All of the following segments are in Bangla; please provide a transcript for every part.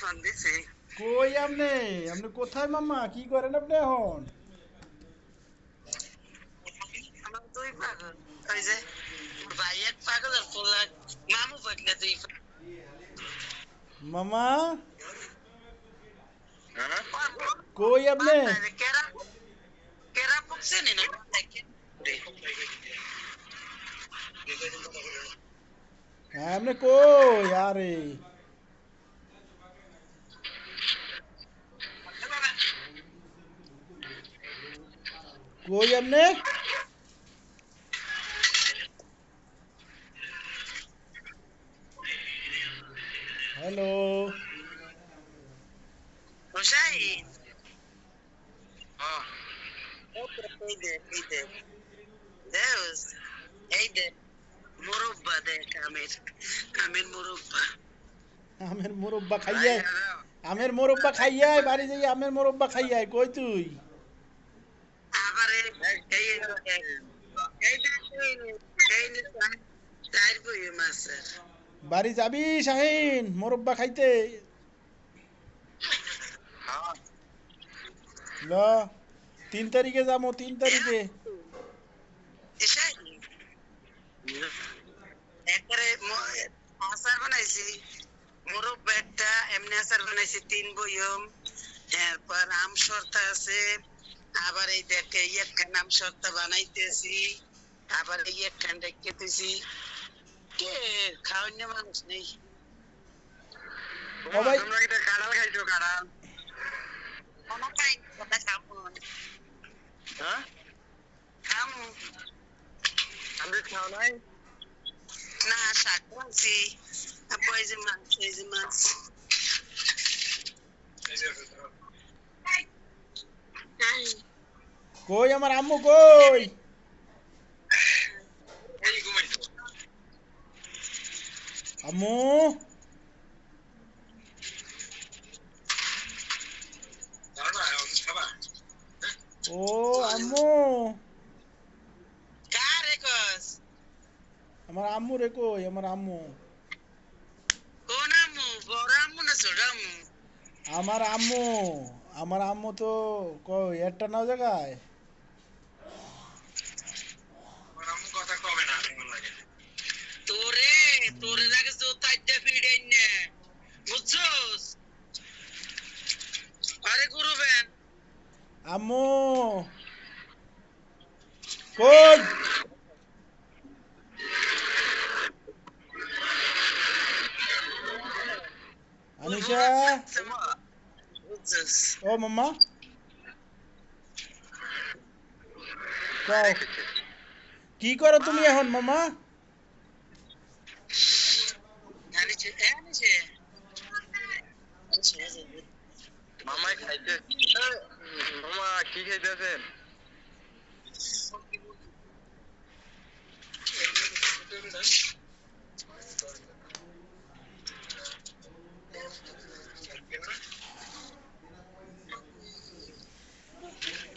ফোন দিছি। কই আপনি আপনি কোথায় মামা কি করেন আপনি এখন আমার দুই পাগল, ওই যে ভাই এক পাগল আর পোলা মামু পাগলা দুই মামা পাগল। কই আপনি কেরা কেরা পড়ছে নি না হ্যাঁ আপনি কই আরে কই আপনি হ্যালো হুসাইন। এই দে দেউস, এই দে মুরব্বা দেখ আমির, আমির মুরব্বা। আমের মোরব্বা খাইয়াই আমের মোরব্বা খাইয়াই বাড়ি যাই আমের মোরব্বা খাইয়াই কই তুই আবার এই এই এই চার বই মাছের বাড়ি যাবি শাহিন মোরব্বা খাইতে ল 3 তারিখে যাবো 3 তারিখে একবারে আচার বানাইছি, মুরব্বা একটা এমনি আচার বানাইছি 3 বয়ম। এরপর আম শর্তা আছে, আবার এই দেখে একখান আম শর্তা বানাইতেছি, আবার এই একখান রেখে দিছি। কে খাওয়ান্য মানুষ নেই। ও ভাই তোমরা কি কাঁড়াল খাইছো? কাঁড়াল কোনো খাই কথা খাবো হ্যাঁ খামু। আমি খাও নাই না, শাক খাচ্ছি। আপু এই যে মাছ, এই যে মাছ। কই আমার আম্মু কই আম্মু ও আম্মু কারে কস? আমার আম্মু রে কই আমার আম্মু কোন আম্মু? বড় আম্মু না ছোট আম্মু? আমার আম্মু আমার আম্মু তো কই একটা নাও জায়গায় আম্মু কথা কবে না মন লাগে তোরে, তোরে লাগে তো তাইটা ফিডাই না, বুঝছস? আরে গুরুবেন আম্মু কই আনিশা বুঝছস? ও মাম্মা কও কি করো তুমি এখন মামা আনিছে আনিছে আনিছে মামাই খাইতে। মামা কি খাইতেছেন?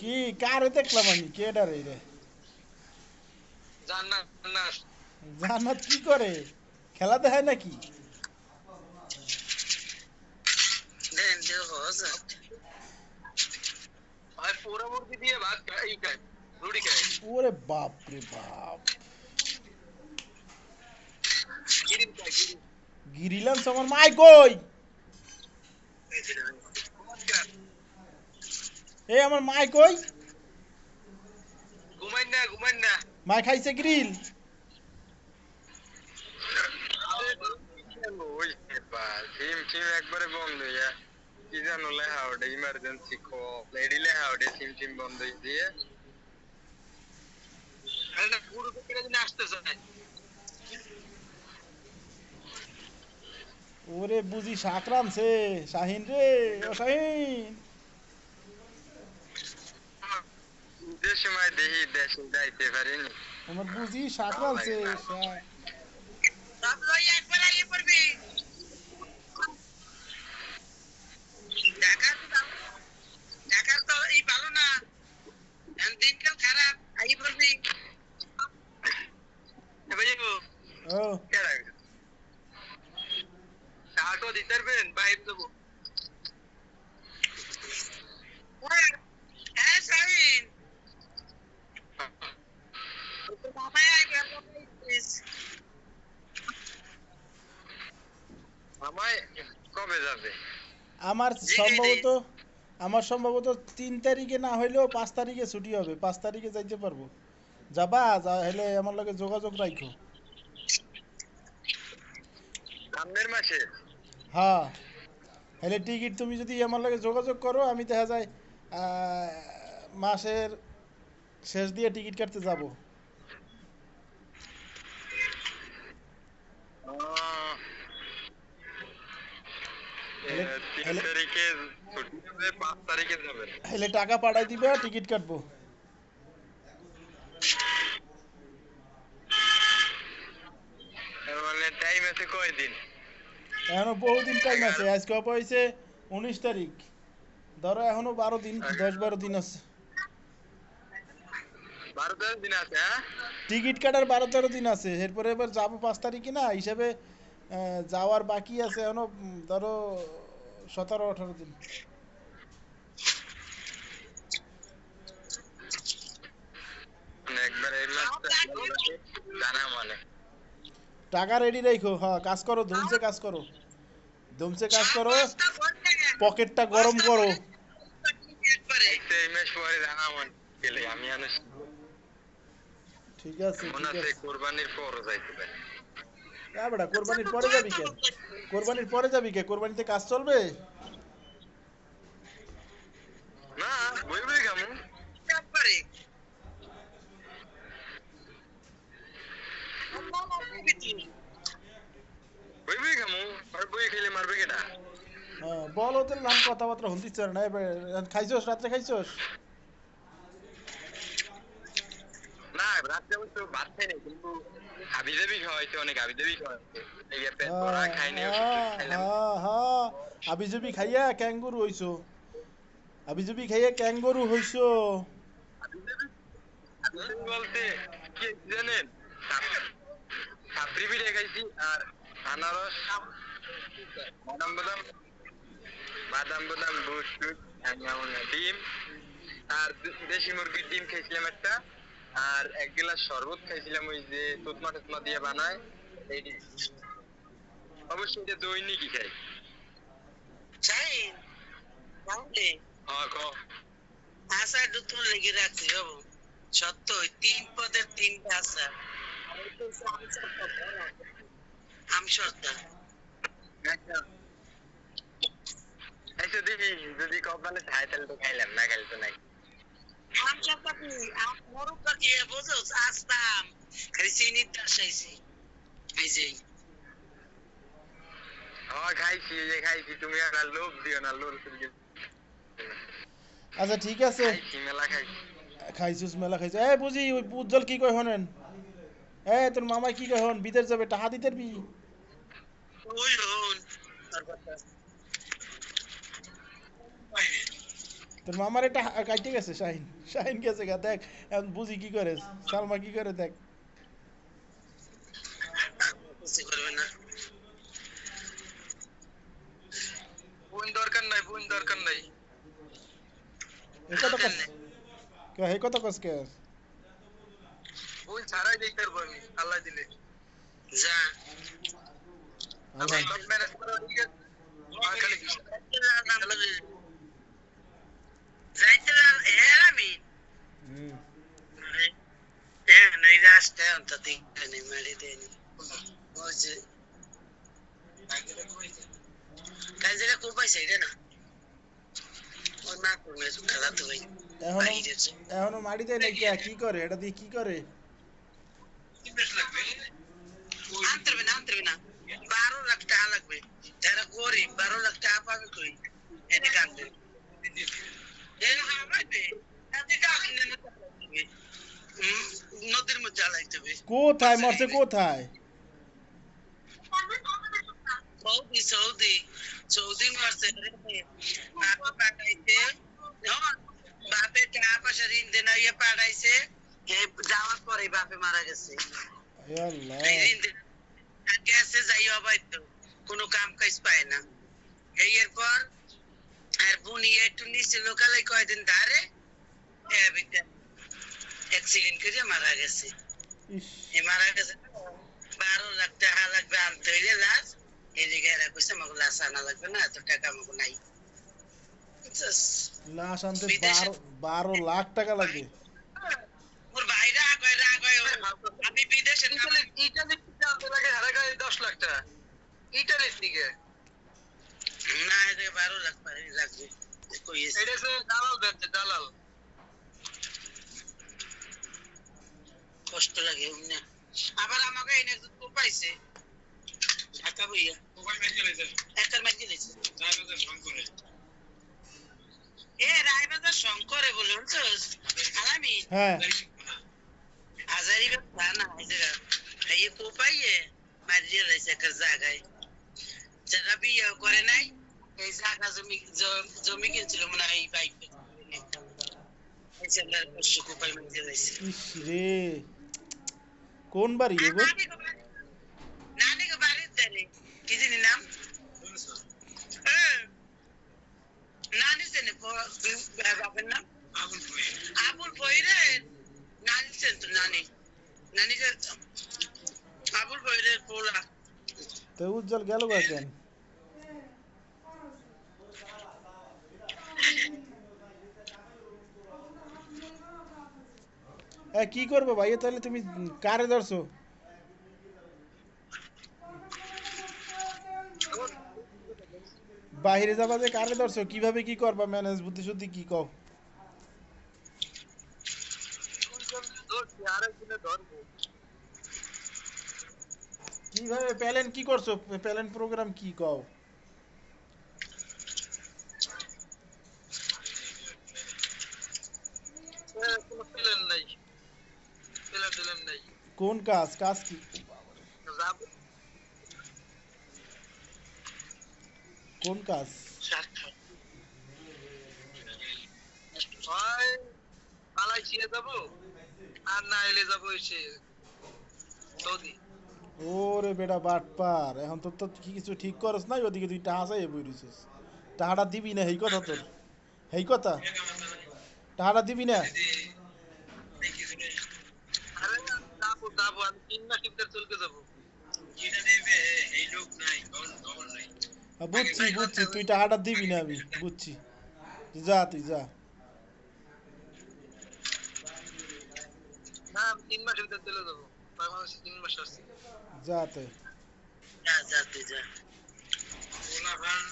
কি কারে দেখলাম আমি কেডা রে জান্নাত জান্নাত জান্নাত কি করে খেলা দেখায় নাকি দেন দেও হযা আর পোড়া মুরগি দিয়ে ভাত খাই খায়, রুটি খায়। ওরে বাপ রে বাপ গিরিল খায় গিরিল। গিরিলান আমার মাই কই এ আমার মাই কই ঘুমাইন না মাই খাইছে গ্রিল ওই সিম সিম একবারে বন্ধ হইয়া কি জানো লেখা ওটা ইমার্জেন্সি কল এডি লেখা ওটা সিম সিম বন্ধ দিয়ে আরে পুরো করে দিন আসতেছে। ওরে বুঝি শাক রানছে শাহিন রে ও শাহিন যে সময় দেখি দেশে যাইতে পারিনি আমার বুঝি শাক রানছে শাক সব লই একবার আইয়ে পড়বি ঢাকার তো ঢাকার তো এই ভালো না, দিনকাল খারাপ আইয়ে পড়বি। ভাই ও কেডা টাটো দিতে পারবেন বাইরে দেবো কবে যাবে? আমার সম্ভবত আমার সম্ভবত 3 তারিখে না হইলেও 5 তারিখে ছুটি হবে, 5 তারিখে যাইতে পারবো। যাবা যা হলে আমার লগে যোগাযোগ রাখো। সামনের মাসে? হ্যাঁ, হলে টিকিট তুমি যদি আমার লগে যোগাযোগ করো, আমি দেখা যায় আহ, মাসের শেষ দিয়ে টিকিট কাটতে যাব। আহ, হলে 3 হলে তারিখে ছুটি হবে, 5 তারিখে যাবেন। হলে টাকা পাঠাই দিবা, টিকিট কাটবো। তার মানে টাইম আছে কয়দিন? এখনো বহুদিন টাইম আছে, আজকে হয়েছে 19 তারিখ, ধরো এখনো 12 দিন, 10-12 দিন আছে। 12-13 দিন আছে, হ্যাঁ? টিকিট কাটার 12-13 দিন আছে, এরপরে এবার যাবো 5 তারিখে না হিসাবে। যাওয়ার বাকি আছে এখনো, ধরো 17-18 দিন। মানে একবার এই মাসটা জানা মানে। টাকা রেডি রাখো, হ্যাঁ কাজ করো, ধুমসে কাজ করো, ধুমসে কাজ করো, পকেটটা গরম করো। এই মাস পরে জানা মানে গেলে আমি আনুষ ঠিক আছে মনে ঠিক আছে আছে। কোরবানির পরও যাইতে পারি। হ্যাঁ বেটা, কোরবানির পরে যাবি কেন? কোরবানির পরে যাবি কে? কোরবানিতে কাজ চলবে? না, বই বই খামু। বই বই খামু, আর বই খেলে মারবে কেটা? হ্যাঁ বল, ওদের নাম কথাবার্তা শুনতে চার না। খাইছস? রাত্রে খাইছস? না, রাত্রে অবশ্য ভাত খাই নাই, কিন্তু হাবি জাবি খাওয়াইছে, অনেক হাবি জাবি খাওয়াইছে। এই যে পেট ভরা হ্যাঁ খাই নাই, ওষুধ হ্যাঁ খাইলাম। হ্যাঁ হ্যাঁ, আবিজবি খাইয়া ক্যাঙ্গুরু হইছো, আবিজবি খাইয়া ক্যাঙ্গুরু হইছো। হাবি জাবি বলতে কি জানেন? সাপড়ি পিঠে খাইছি, আর আনারস, বাদাম বাদাম, বাদাম বাদাম, বুট টুট, ডিম, আর দেশি মুরগির ডিম খাইছিলাম একটা, আর 1 গ্লাস শরবত খাইছিলাম, ওই যে তুতমা টুতমা দিয়ে বানায় এইটি। অবশ্যই এটা দৈনিকই খাই। হ্যাঁ, কও। আচার দুটো লেগে রাখছি বাবু, সত্য 3 পদের 3টা আচার। আমসরটা আচ্ছা দেখি, যদি কপালে খাই তাহলে তো খাইলাম, না খাইলে তো নাই। আমসরটা কি মোরব্বা কি বোঝো? আসতাম খালি চিনির দাস আইছি এই যে। হ্যাঁ খাইছি, এই যে খাইছি, তুমি আর লোভ দিও না, লোভ দিও। আচ্ছা ঠিক আছে। খাইছি, মেলা খাইছি। খাইছুস মেলা খাইছ। এ বুঝি ওই উজ্জ্বল কি কয় হনেন? এ তোর মামাই কি কয় হন? বিদেশ যাবে, টাকা দিতে পারবি? ওই হন আর কথা। তোর মামার এটা কাটতে গেছে। শাহিন, শাহিন গেছে গা, দেখ এখন বুঝি কি করে, সালমা কি করে দেখ। কিছু করবে না। বোন দরকার নাই, বোন দরকার নাই। এই কথা কস কে? এই কথা কস কে? বোন ছাড়াই দেখতে পারবো আমি, আল্লাহ দিলে। যা আল্লাহ। সব ম্যানেজ করা হয়ে গেছে। খালি যাইতে আমি হুম। নই রাস্তা অন্তত এখানে মেরে দেয়নি। ওই যে কাজেরা কোন পাইছে এটা না, ওর মা করবে খেলা তো ভাই এখনো বাইরে আছে। এখনো মাটি দেয় নাই কে? কি করে এটা দিয়ে? কি করে? আনতে হবে না, আনতে হবে না, 12 লাখ টাকা লাগবে। যারা গরিব 12 লাখ টাকা পাবে কই? এটা কাটবে নদীর মধ্যে জ্বালাইতে হবে। কোথায় মরছে? কোথায়? সৌদি সৌদি সৌদি মারছে বাপে পাঠাইছে। বাপে টাকা পয়সা ঋণ দেনা ইয়ে পাঠাইছে, যাওয়ার পরে বাপে মারা গেছে। হে আল্লাহ। ঋণ গেছে যাই অবৈধ, কোনো কাম কাজ পায় না। এরপর আর বুনি একটু নিচে লোকালে কয়দিন ধারে অ্যাক্সিডেন্ট করে মারা গেছে। ইস। মারা গেছে 12 লাখ টাকা লাগবে আনতে হইলে লাশ। এদিকে এরা কইছে আমাকে লাশ আনা লাগবে না, এত টাকা আমাকে নাই। বুঝছস? লাশ আনতে বিদেশে 12 লাখ টাকা লাগে। মোর ভাই রাগ হয় আমি বিদেশে ইটালি ইটালি আনতে লাগে হারে গায়ে 10 লাখ টাকা ইটালির দিকে না, এদিকে 12 লাখ লাগবে কইছে। এটা সে দালাল বেচে দালাল কষ্ট লাগে না। আবার আমাকে এনে তো পাইছে ঢাকা বইয়া মোবাইল মেরে গেছে, একটা মেরে গেছে রায়বাজার শঙ্করে। রায়বাজার শঙ্করে বলে বুঝছস আলামি? হ্যাঁ হাজারি বা না এদিকে এই তো পাইয়ে মারি গেছে একটা জায়গায়, যারা বিয়ে করে নাই এই জায়গা জমি কিনছিল মনে হয় এই বাইকে এই ছেলের পশু কোপাই মেরে গেছে। ইস রে, কোন বাড়ি গো? নানি গো বাড়ির জানি কি জানি নাম নানি জানি বাবার নাম আবুল ভৈরে নানি চেন তো নানি নানি আবুল ভৈরের পোলা। তো উজ্জ্বল গেল গা কেন? কি করবো ভাই তাহলে তুমি কারে ধরছো? বাইরে যাবা যে কারে ধরছো? কিভাবে কি করবা ম্যানেজ বুদ্ধি শুদ্ধি কি কও? কিভাবে প্ল্যান কি করছো? প্ল্যান প্রোগ্রাম কি কও? কোনো প্ল্যান নাই প্ল্যান নাই কোন কাজ? কাজ কি? যাব কোন কাজ? হয় মালয়েশিয়া যাব আর না এলে যাব এসে সৌদি। ওরে বেটা বাটপার, এখন তো কি কিছু ঠিক করছ নাই, ওদিকে তুই টাহা চাই বই রইছিস। টাহাটা দিবি না এই কথা তোর? এই কথা টাহাটা দিবি না? আরে যাবো আমি 3 মাস ভিতরে চলকে যাব। যেটা নেবে এই লোক নাই খবর নাই। বুঝছি তুই টাহাটা দিবি না, আমি বুঝছি। যা তুই যা। না 3 মাস ভিতরে চলে যাব। বাংলাদেশে 3 মাস আছে। যা তুই যা তুই যা। ওলা ভান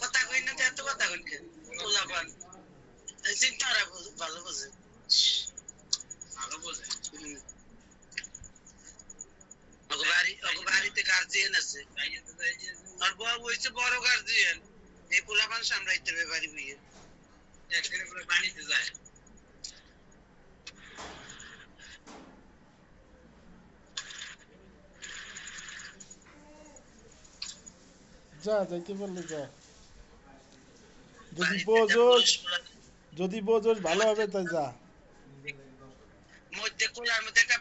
কথা কই না, এত কথা কই না। ওলা ভান চিন্তারা ভালো বোঝে বাড়িতে গার্জিয়ান আছে, আর বউ হয়েছে বড় গার্জিয়ান, এই পোলাপান সামলাইতে হবে বাড়ি বিয়ে একদিনে করে পানিতে যায়। যা, যাইতে পারলে যা। যদি বোঝোস ভালো হবে তাই যা। মধ্যে কোলার মধ্যে একটা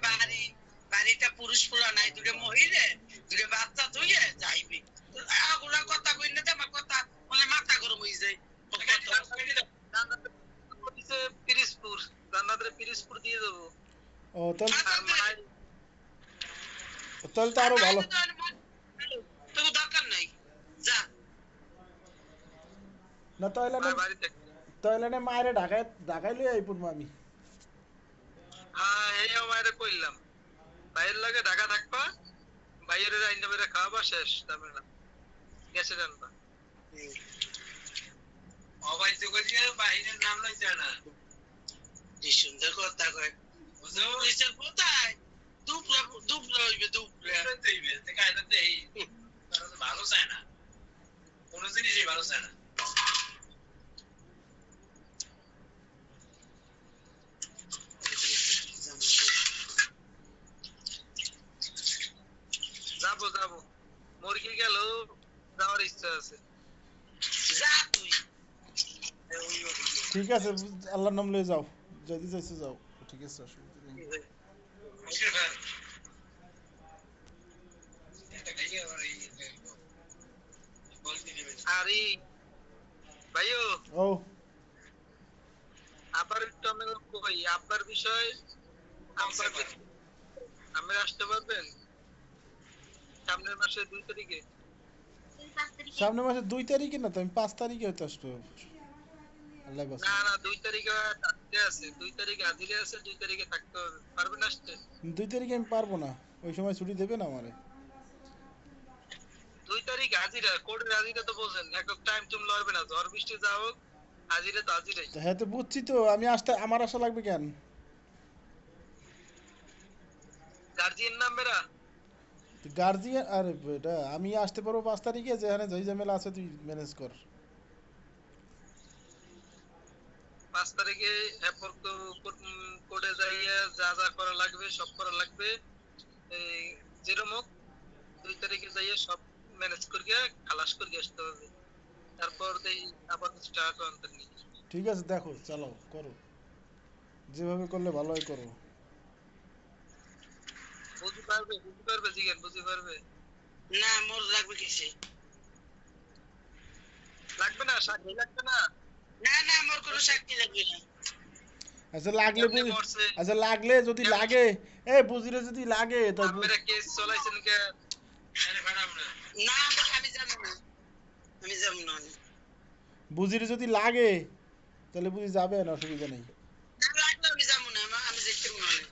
বাড়িটা পুরুষ পোলা নাই, দুটো মহিলা দুটো বাচ্চা ধুয়ে যাইবি। আগুলা কথা কই না, আমার কথা বলে মাথা গরম হয়ে যায়। পিরিজপুর দিয়ে দেবো। ও তাহলে তাহলে তো আরো ভালো। তোর দরকার নাই, যা। না তাহলে না মায়ের ঢাকায় লই আইপুর আমি। হ্যাঁ এই আমারে কইলাম ভাইয়ের লাগে ঢাকা থাকবা, ভাইয়ের রাইন্দা বেরে খাওয়াবা, শেষ তারপরে না গেছে জানবা। অবাই তো কইছে বাহিরের নাম লইছে না, কি সুন্দর কথা কয়। বুঝছো ইসের কোথায় দুপলা হইবে, দুপলা হইবে কায়দা দেই, তারা তো ভালো চায় না, কোন জিনিসই ভালো চায় না। যাবো মুরগি গেল যাওয়ার ইচ্ছা আছে। যা তুই। ঠিক আছে, আল্লাহর নাম লয়ে যাও, যদি চাইছো যাও। ঠিক আছে, অসুবিধা নেই। আরে ভাইও ও আবার একটু আমি কই আপনার বিষয়, আপনি আসতে পারবেন সামনের মাসে 2 তারিখে? সামনের মাসে 2 তারিখে না তো আমি 5 তারিখে হয়তো আসবো আল্লাহ বাসা না 2 তারিখে থাকতে আছে, 2 তারিখে হাজিরা আছে, 2 তারিখে থাকতে হবে, পারবেন আসতে? 2 তারিখে আমি পারবো না ওই সময় ছুটি দেবে না আমারে 2 তারিখ হাজিরা, কোর্টের হাজিরা তো বলছেন, এক টাইম তুমি লড়বে না, ঝড় বৃষ্টি যা হোক হাজিরা তো হাজিরাই। তো হ্যাঁ তো বুঝছি তো আমি আসতে আমার আসা লাগবে কেন গার্জিয়ান নাম মেরা গার্জিয়ান আরে বেটা আমি আসতে পারবো 5 তারিখে যেখানে জয় ঝামেলা আছে তুই ম্যানেজ কর 5 তারিখে এরপর তো কোর্টে যাইয়া যা যা করা লাগবে সব করা লাগবে, এই যেরকম হোক 2 তারিখে যাইয়া সব ম্যানেজ করিয়া খালাস করিয়া আসতে হবে, তারপর দেই আবার স্টার্ট অন্তর নিয়ে। ঠিক আছে দেখো চালাও করো যেভাবে করলে ভালো হয় করো বুঝি পারবে জিগান, বুঝি পারবে? না মোর লাগবে কিসে? লাগবে না, সাক্ষী লাগবে না। না না মোর কোনো সাক্ষী লাগবে না। আচ্ছা লাগলে কেমনে বুঝি মরছে? আচ্ছা লাগলে যদি লাগে এ বুঝিরে যদি লাগে তো আপনারা কেস চলাইছেন কে? আরে ম্যাডাম না। না আমি যাবো না, আমি যাবো না। বুঝিরে যদি লাগে তাহলে বুঝি যাবে না অসুবিধা নেই না লাগলে আমি যাবো না, আমি যেতে মনে হয়।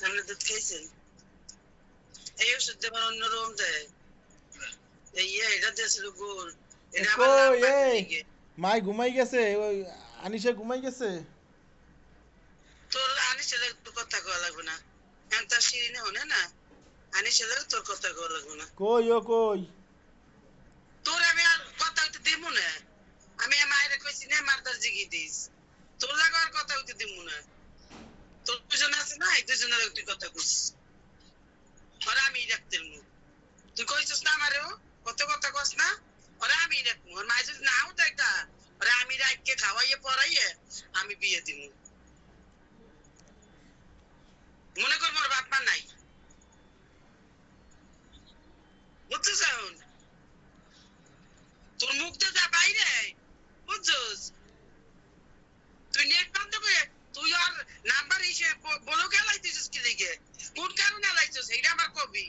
আপনি দুধ খাইছেন? এই ওষুধ দেবার অন্যরকম দেয়। এই এটা দিয়েছিল গোল, এটা আবার লাল কই পাখির এই দিকে। মাই ঘুমাই গেছে ওই আনিশা ঘুমাই গেছে তোর আনিসের তোর কথা কওয়া লাগবে না, এখন তার শিরিনে হনে না, আনিসের তোর কথা কওয়া লাগবে না। কই ও কই তোর আমি আর কথা হইতে দিব না, আমি মায়ের কইছি না মারদার জিগি দিস, তোর লাগে আর কথা হইতে দিব না। তোর দুজন আছে না, এই দুজনের তুই কথা কইস, আর আমি রাখতে মুখ, তুই কইছিস না আমারেও কত কথা কস না, আর আমি রাখবো, আর মায়ের যদি নাও দেখা, আর আমি রাখকে খাওয়াইয়ে পড়াইয়ে আমি বিয়ে দিব। মনে কর মোর বাপ মা নাই, বুঝছিস? এখন তোর মুখটা যা বাইরে, বুঝছিস? তুই নেট বন্ধ করে তুই আর নাম্বার এসে বলো খেলাইতেছিস কি লিগে, কোন কারণে লাইছিস এইটা আমার কবি।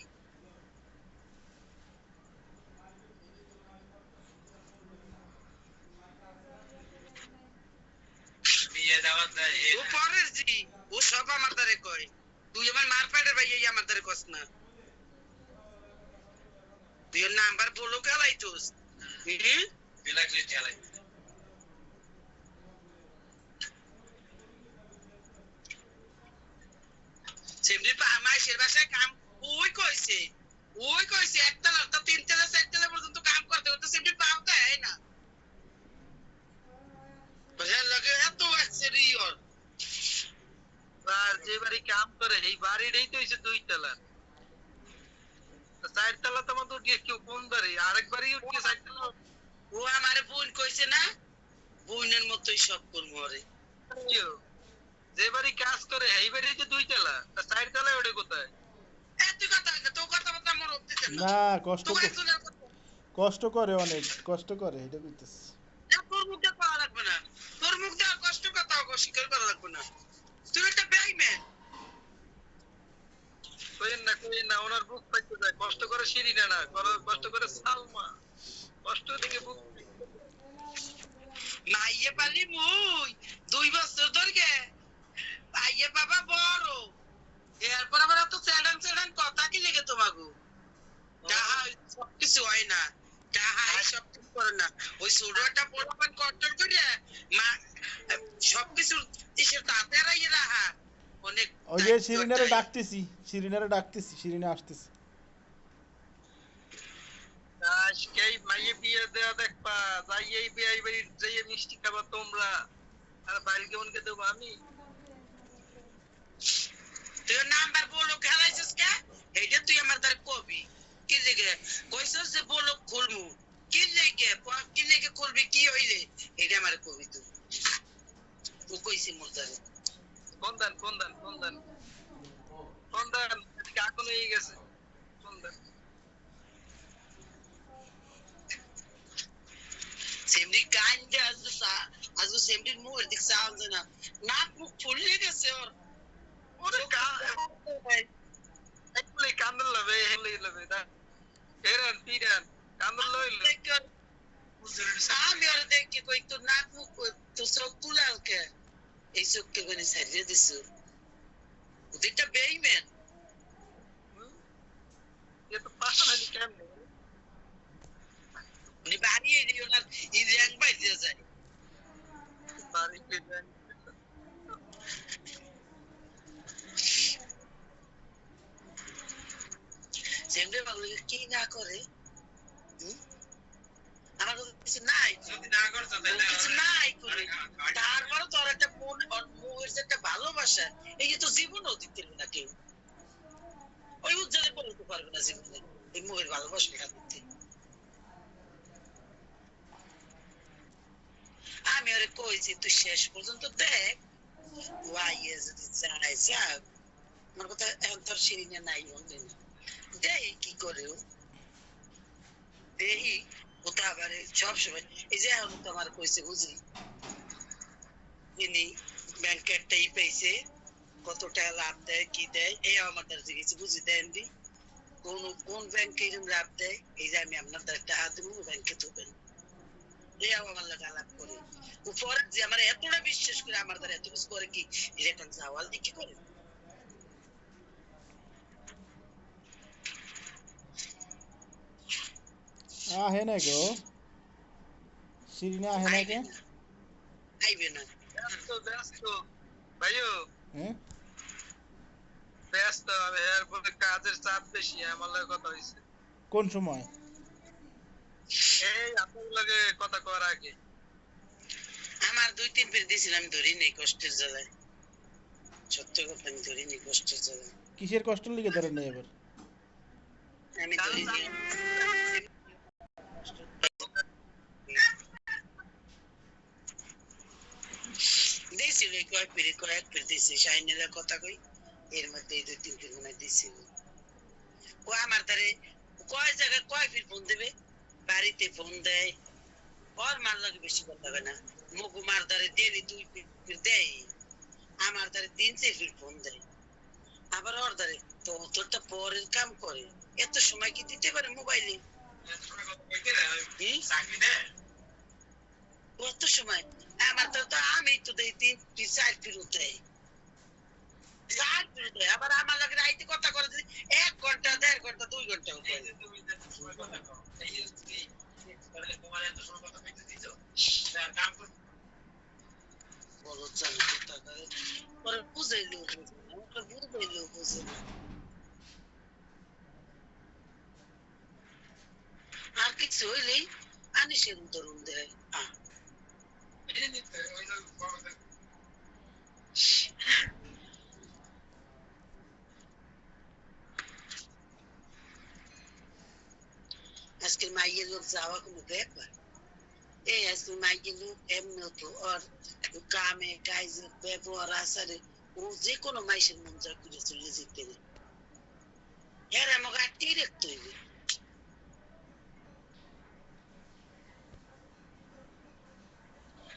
বিয়ে দাওয়াত দেয় ও পরের জি, ও সব আমার দ্বারে কয়, তুই আমার মারফাটের ভাই এই আমার দ্বারে কস না, তুই ওর নাম্বার বলো খেলাইছিস। বিলাকলি ঠেলাই। সেমনি মাইশের বাসায় কাম ওই কইছে একতলা তো তিনতলা চারতলা পর্যন্ত কাম করতে করতে সেমনি পাও দেয় না, বুঝার লাগে এত এক্সেরিয়র। আর যে বাড়ি কাম করে এই বাড়িটাই তো হইছে 2 তলা, 4 তলা তো মত উঠিয়ে কেউ কোন বাড়ি আরেক বাড়ি উঠিয়ে 4 তলা। ও আমারে বোন কইছে না, বোনের মতোই সব করবো রে। যে বাড়ি কাজ করে এই বাড়ি যে 2 তলা, 4 তলায় ওঠে কোথায়? এত কথা হইছে তো কথা বলতে মোর দিতে না, না তো একজনের কথা কষ্ট করে অনেক কষ্ট করে এটা কইতেছে তোর মুখ দিয়ে পাওয়া লাগবে না, তোর মুখ দিয়ে কষ্ট কথা স্বীকার করা লাগবে না, তুই একটা বেইমান। কইেন না ওনার বুক পাইতে যায়, কষ্ট করে সিঁড়ি না কষ্ট করে সালমা, কষ্ট থেকে বুক মাইয়ে পালি মুই 2 বছর ধরে, আইয়ে বাবা বড়, এরপর আবার এত চ্যালেঞ্জ কথা কি লেগে তোমাগো, যাহা সবকিছু হয় না, যাহা সব কিছু করে না, ওই ছোট একটা পোলাপান কন্ট্রোল করে মা সবকিছু ইসের তাতে রাইয়ে রাহা অনেক। ওই যে শিরিনারে ডাকতেছি শিরিনা আসতেছে আজকেই মাইয়ে বিয়ে দেয়া দেখবা, যাই এই বিয়ে বাড়ি যাইয়ে মিষ্টি খাবা তোমরা, আর বাড়ি কেমন কে দেবো আমি? তুই নাম্বার বলো খেলাইছিস কে, এইটা তুই আমার দ্বারা কবি কি লেগে কইছিস যে বলো খুলমু, কি লেগে খুলবি কি হইলে এইটা আমার কবি, তুই ও কইছি মোর দ্বারা। ফোন দেন আজকে আগুন হয়ে গেছে, ফোন দেন। সেমনি কাইন্ডে আজ সেমনির মুখের দিক চাওয়া যায় না, নাক মুখ ফুলিয়ে গেছে ওর। ওরে একলে কান্দল লবে হেলে লবে না এরান তিরান কান্দল লইলো আমি ওর দেখি কই তোর নাক মুখ তোর চোখ তুলাল কে, এই চোখকে করে সারিয়ে দিছো, ওদিকটা বেইমেন। এ তো পাশা নাকি কেমনে উনি বাড়িয়ে দিও না, ই র্যাং বাইরে যায়। বাড়ি পেলেন সেমনি বাংলা কি না করে, আমার কাছে কিছু নাই, যদি না করছো তাহলে কিছু নাই করে, তারপরে তোর একটা মন মুখের যে একটা ভালোবাসা, এই যে তো জীবনও দিতে না কেউ, ওই উজ্জ্বলে বলতে পারবে না জীবনে এই মুখের ভালোবাসাটা দিতে। আমি ওরে কইছি তুই শেষ পর্যন্ত দেখ, ওয়াইয়ে যদি যায় যাক, আমার কথা এখন তোর সিঁড়িনে নাই বলতে না, দেই কি করে ও, দেই ও তো আবার সবসময় এই যে এখন তোমার কইছে বুঝলি, তিনি ব্যাংকেরটাই পেয়েছে, কত টাকা লাভ দেয় কি দেয়, এই আমার দ্বারা জিজ্ঞেস বুঝি দেন দি কোন ব্যাংকে এরকম লাভ দেয়, এই যে আমি আপনার দ্বারা টাকা দেবো ব্যাংকে থবেন, এই আমার লাগে আলাপ করে ও পরে যে আমার এতটা বিশ্বাস করে আমার দ্বারা এত কিছু করে কি, এটা এখন জাওয়াল দিয়ে কি করে। আহে না গো শিরিনে আহে না কে আইবে না ব্যস্ত ভাইও হ্যাঁ ব্যস্ত আমি এর পরে কাজের চাপ বেশি আমার লগে কথা হইছে কোন সময় এই আপনার লগে কথা করার আগে আমার 2-3 ফির দিয়েছিলাম, আমি ধরি নেই কষ্টের জ্বালায়, সত্য কথা আমি ধরি নেই কষ্টের জ্বালায়, কিসের কষ্টের লিগে ধরেন না এবার আমি ধরি নি দিয়েছিল কয়েক ফির দিয়েছি শাহিনের কথা কই, এর মধ্যে এই 2-3 ফির মনে দিয়েছিল, ও আমার দ্বারে কয় জায়গায় কয় ফির ফোন দেবে, বাড়িতে ফোন দেয়, ওর মার লাগে বেশি কথা হবে না, মুগু মার দ্বারে ডেলি 2 ফির দেয়, আমার দ্বারে 3-4 ফির ফোন দেয়, আবার ওর দ্বারে তো তোরটা পরের কাম করে, এত সময় কি দিতে পারে মোবাইলে, কত সময় আমার তো আমি তো দেই 3-4 ফির দেয়, 4 ফির দেয়, আবার আমার লাগে রাইতে কথা করে 1 ঘন্টা 1.5 ঘন্টা 2 ঘন্টা বলো চালু কথা করে পরে বুঝাইলো বুঝে না, আর কিছু হইলেই আনিসের উদাহরণ দেয়, আজকের মাইয়ের লোক যাওয়া কোনো ব্যাপার, এই আজকের মাইয়ের লোক এমনি তো ওর কামে কাজে ব্যবহার আচারে ও যে কোনো মাইসের মন যা করে চলে যেতে পারে, হ্যাঁ আমাকে আটকেই রাখতে হইবে,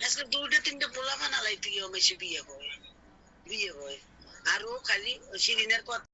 আজকে 2-3টা পোলা বানালাই তুই মেসে বিয়ে হয় আর ও খালি শিরিনের কথা